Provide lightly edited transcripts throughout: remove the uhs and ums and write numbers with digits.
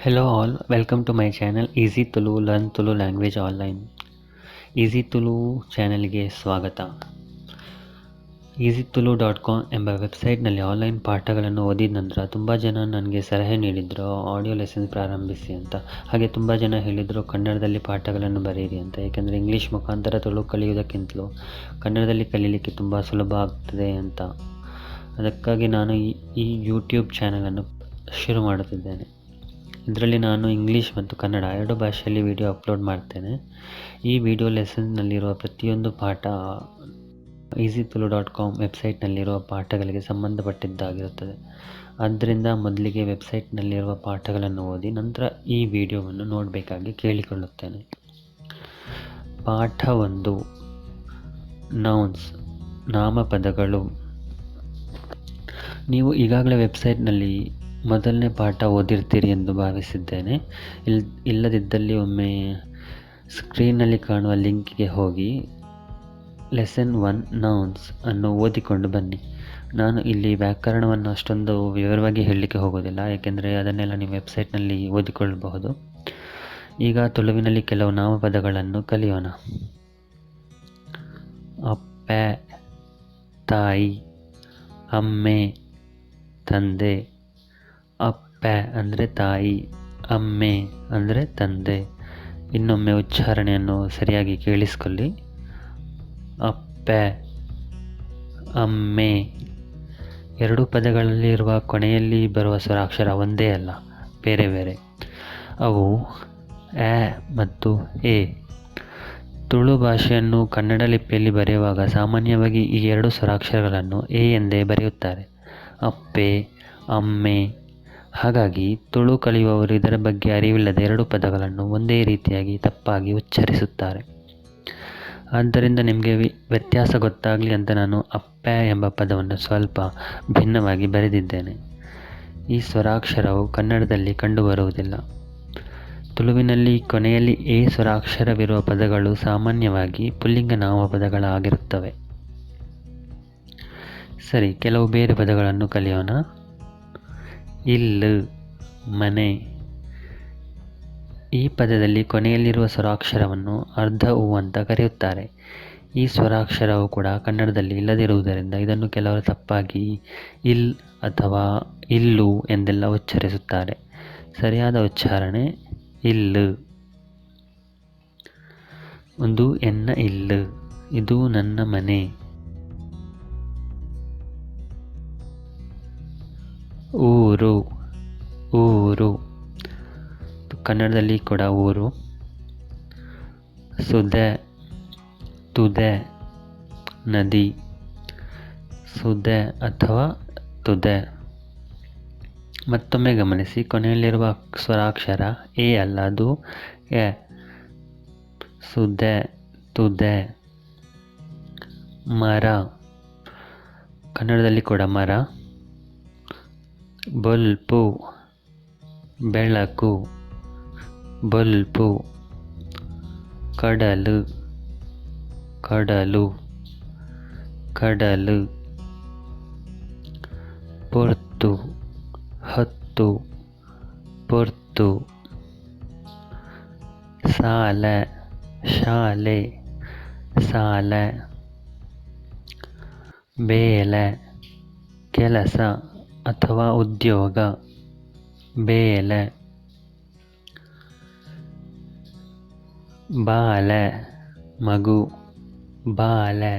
Hello all, welcome to my channel Easy Tulu Learn Tulu Language Online. Easy Tulu ಚಾನೆಲ್ಗೆ ಸ್ವಾಗತ. easytulu.com ಎಂಬ ವೆಬ್ಸೈಟ್ನಲ್ಲಿ online ಪಾಠಗಳನ್ನು ಓದಿದ ನಂತರ ತುಂಬ ಜನ ನನಗೆ ಸಲಹೆ ನೀಡಿದರು ಆಡಿಯೋ ಲೆಸನ್ ಪ್ರಾರಂಭಿಸಿ ಅಂತ. ಹಾಗೆ ತುಂಬ ಜನ ಹೇಳಿದರು ಕನ್ನಡದಲ್ಲಿ ಪಾಠಗಳನ್ನು ಬರೆಯಿರಿ ಅಂತ. ಏಕೆಂದರೆ ಇಂಗ್ಲೀಷ್ ಮುಖಾಂತರ ತುಳು ಕಲಿಯುವುದಕ್ಕಿಂತಲೂ ಕನ್ನಡದಲ್ಲಿ ಕಲೀಲಿಕ್ಕೆ ತುಂಬ ಸುಲಭ ಆಗ್ತದೆ ಅಂತ. ಅದಕ್ಕಾಗಿ ನಾನು ಈ ಯೂಟ್ಯೂಬ್ ಚಾನಲನ್ನು ಶುರು ಮಾಡುತ್ತಿದ್ದೇನೆ. ಇದರಲ್ಲಿ ನಾನು ಇಂಗ್ಲೀಷ್ ಮತ್ತು ಕನ್ನಡ ಎರಡು ಭಾಷೆಯಲ್ಲಿ ವಿಡಿಯೋ ಅಪ್ಲೋಡ್ ಮಾಡ್ತೇನೆ. ಈ ವಿಡಿಯೋ ಲೆಸನ್ನಲ್ಲಿರುವ ಪ್ರತಿಯೊಂದು ಪಾಠ easytulu.com ವೆಬ್ಸೈಟ್ನಲ್ಲಿರುವ ಪಾಠಗಳಿಗೆ ಸಂಬಂಧಪಟ್ಟಿದ್ದಾಗಿರುತ್ತದೆ. ಆದ್ದರಿಂದ ಮೊದಲಿಗೆ ವೆಬ್ಸೈಟ್ನಲ್ಲಿರುವ ಪಾಠಗಳನ್ನು ಓದಿ ನಂತರ ಈ ವಿಡಿಯೋವನ್ನು ನೋಡಬೇಕಾಗಿ ಕೇಳಿಕೊಳ್ಳುತ್ತೇನೆ. ಪಾಠ 1, ನೌನ್ಸ್, ನಾಮಪದಗಳು. ನೀವು ಈಗಾಗಲೇ ವೆಬ್ಸೈಟ್ನಲ್ಲಿ ಮೊದಲನೇ ಪಾಠ ಓದಿರ್ತೀರಿ ಎಂದು ಭಾವಿಸಿದ್ದೇನೆ. ಇಲ್ಲದಿದ್ದಲ್ಲಿ ಒಮ್ಮೆ ಸ್ಕ್ರೀನ್ನಲ್ಲಿ ಕಾಣುವ ಲಿಂಕ್ಗೆ ಹೋಗಿ ಲೆಸನ್ 1 ನೌನ್ಸ್ ಅನ್ನು ಓದಿಕೊಂಡು ಬನ್ನಿ. ನಾನು ಇಲ್ಲಿ ವ್ಯಾಕರಣವನ್ನು ಅಷ್ಟೊಂದು ವಿವರವಾಗಿ ಹೇಳಲಿಕ್ಕೆ ಹೋಗೋದಿಲ್ಲ, ಏಕೆಂದರೆ ಅದನ್ನೆಲ್ಲ ನೀವು ವೆಬ್ಸೈಟ್ನಲ್ಲಿ ಓದಿಕೊಳ್ಳಬಹುದು. ಈಗ ತುಳುವಿನಲ್ಲಿ ಕೆಲವು ನಾಮಪದಗಳನ್ನು ಕಲಿಯೋಣ. ಅಪ್ಪೆ, ತಾಯಿ, ಅಮ್ಮೆ, ತಂದೆ. ಅಪ್ಪೆ ಅಂದರೆ ತಾಯಿ, ಅಮ್ಮೆ ಅಂದರೆ ತಂದೆ. ಇನ್ನೊಮ್ಮೆ ಉಚ್ಚಾರಣೆಯನ್ನು ಸರಿಯಾಗಿ ಕೇಳಿಸಿಕೊಳ್ಳಿ. ಅಪ್ಪೆ, ಅಮ್ಮೆ. ಎರಡೂ ಪದಗಳಲ್ಲಿರುವ ಕೊನೆಯಲ್ಲಿ ಬರುವ ಸ್ವರಾಕ್ಷರ ಒಂದೇ ಅಲ್ಲ, ಬೇರೆ ಬೇರೆ. ಅವು ಎ ಮತ್ತು ಎ. ತುಳು ಭಾಷೆಯನ್ನು ಕನ್ನಡ ಲಿಪಿಯಲ್ಲಿ ಬರೆಯುವಾಗ ಸಾಮಾನ್ಯವಾಗಿ ಈ ಎರಡು ಸ್ವರಾಕ್ಷರಗಳನ್ನು ಎ ಎಂದೇ ಬರೆಯುತ್ತಾರೆ, ಅಪ್ಪೆ, ಅಮ್ಮೆ. ಹಾಗಾಗಿ ತುಳು ಕಲಿಯುವವರು ಇದರ ಬಗ್ಗೆ ಅರಿವಿಲ್ಲದೆ ಎರಡು ಪದಗಳನ್ನು ಒಂದೇ ರೀತಿಯಾಗಿ ತಪ್ಪಾಗಿ ಉಚ್ಚರಿಸುತ್ತಾರೆ. ಆದ್ದರಿಂದ ನಿಮಗೆ ವ್ಯತ್ಯಾಸ ಗೊತ್ತಾಗಲಿ ಅಂತ ನಾನು ಅಪ್ಪೆ ಎಂಬ ಪದವನ್ನು ಸ್ವಲ್ಪ ಭಿನ್ನವಾಗಿ ಬರೆದಿದ್ದೇನೆ. ಈ ಸ್ವರಾಕ್ಷರವು ಕನ್ನಡದಲ್ಲಿ ಕಂಡುಬರುವುದಿಲ್ಲ. ತುಳುವಿನಲ್ಲಿ ಕೊನೆಯಲ್ಲಿ ಎ ಸ್ವರಾಕ್ಷರವಿರುವ ಪದಗಳು ಸಾಮಾನ್ಯವಾಗಿ ಪುಲ್ಲಿಂಗ ನಾಮಪದಗಳಾಗಿರುತ್ತವೆ. ಸರಿ, ಕೆಲವು ಬೇರೆ ಪದಗಳನ್ನು ಕಲಿಯೋಣ. ಇಲ್ಲು, ಮನೆ. ಈ ಪದದಲ್ಲಿ ಕೊನೆಯಲ್ಲಿರುವ ಸ್ವರಾಕ್ಷರವನ್ನು ಅರ್ಧ ಉ ಅಂತ ಕರೆಯುತ್ತಾರೆ. ಈ ಸ್ವರಾಕ್ಷರವು ಕೂಡ ಕನ್ನಡದಲ್ಲಿ ಇಲ್ಲದಿರುವುದರಿಂದ ಇದನ್ನು ಕೆಲವರು ತಪ್ಪಾಗಿ ಇಲ್ ಅಥವಾ ಇಲ್ಲು ಎಂದೆಲ್ಲ ಉಚ್ಚರಿಸುತ್ತಾರೆ. ಸರಿಯಾದ ಉಚ್ಚಾರಣೆ ಇಲ್ಲು. ಒಂದು ಎನ್ನ ಇಲ್ಲು, ಇದು ನನ್ನ ಮನೆ. ಊರು, ಊರು. ಕನ್ನಡದಲ್ಲಿ ಕೂಡ ಊರು. ಸುದೆ, ತುದೆ, ನದಿ. ಸುದೆ ಅಥವಾ ತುದೆ. ಮತ್ತೊಮ್ಮೆ ಗಮನಿಸಿ, ಕೊನೆಯಲ್ಲಿರುವ ಸ್ವರಾಕ್ಷರ ಎ ಅಲ್ಲ, ಅದು ಎ. ಸುದೆ, ತುದೆ. ಮರ, ಕನ್ನಡದಲ್ಲಿ ಕೂಡ ಮರ. ಬಲ್ಪು, ಬೆಳಕು, ಬಲ್ಪು. ಕಡಲು, ಕಡಲು, ಕಡಲು. ಪೊರ್ತು, ಹತ್ತು, ಪೊರ್ತು. ಶಾಲೆ, ಶಾಲೆ, ಶಾಲೆ. ಬೇಲೆ, ಕೆಲಸ ಅಥವಾ ಉದ್ಯೋಗ, ಬೇಲೆ. ಬಾಲೆ, ಮಗು, ಬಾಲೆ.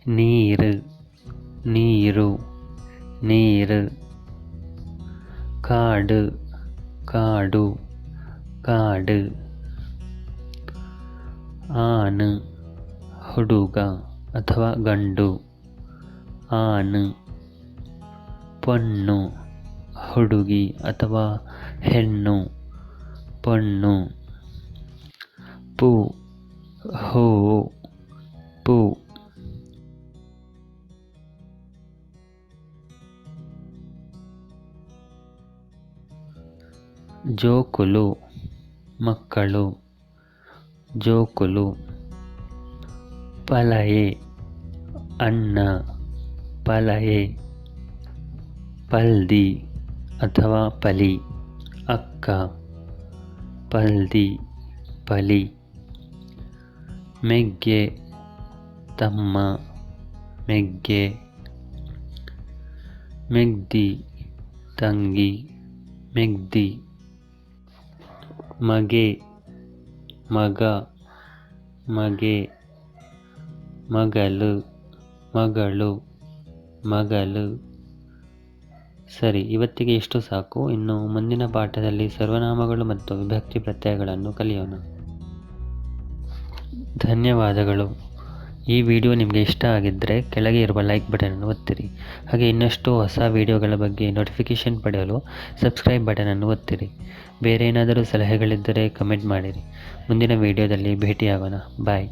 ನೀರು, ನೀರು, ನೀರು. ಕಾಡು, ಕಾಡು, ಕಾಡು. ಆನು, ಹುಡುಗ ಅಥವಾ ಗಂಡು, ಆನು. ಪೊಣ್ಣು, ಹುಡುಗಿ ಅಥವಾ ಹೆಣ್ಣು, ಪೊಣ್ಣು. ಪೂ, ಹೂವು, ಪೂ. ಜೋಕುಲು, ಮಕ್ಕಳು, ಜೋಕುಲು. ಪಲಯೆ, ಅನ್ನ, ಪಲಯೆ. ಪಲ್ದಿ ಅಥವಾ ಪಲಿ, ಅಕ್ಕ, ಪಲ್ದಿ, ಪಲಿ. ಮೆಗ್ಗೆ, ತಮ್ಮ, ಮೆಗ್ಗೆ. ಮೆಗ್ದಿ, ತಂಗಿ, ಮೆಗ್ದಿ. ಮಗೆ, ಮಗ, ಮಗೆ. ಮಗಲು, ಮಗಳು, ಮಗಲು. ಸರಿ, ಇವತ್ತಿಗೆ ಇಷ್ಟು ಸಾಕು. ಇನ್ನು ಮುಂದಿನ ಪಾಠದಲ್ಲಿ ಸರ್ವನಾಮಗಳು ಮತ್ತು ವಿಭಕ್ತಿ ಪ್ರತ್ಯಯಗಳನ್ನು ಕಲಿಯೋಣ. ಧನ್ಯವಾದಗಳು. ಈ ವಿಡಿಯೋ ನಿಮಗೆ ಇಷ್ಟ ಆಗಿದ್ದರೆ ಕೆಳಗೆ ಇರುವ ಲೈಕ್ ಬಟನನ್ನು ಒತ್ತಿರಿ. ಹಾಗೆ ಇನ್ನಷ್ಟು ಹೊಸ ವಿಡಿಯೋಗಳ ಬಗ್ಗೆ ನೋಟಿಫಿಕೇಷನ್ ಪಡೆಯಲು ಸಬ್ಸ್ಕ್ರೈಬ್ ಬಟನನ್ನು ಒತ್ತಿರಿ. ಬೇರೆ ಏನಾದರೂ ಸಲಹೆಗಳಿದ್ದರೆ ಕಮೆಂಟ್ ಮಾಡಿರಿ. ಮುಂದಿನ ವಿಡಿಯೋದಲ್ಲಿ ಭೇಟಿಯಾಗೋಣ. ಬಾಯ್.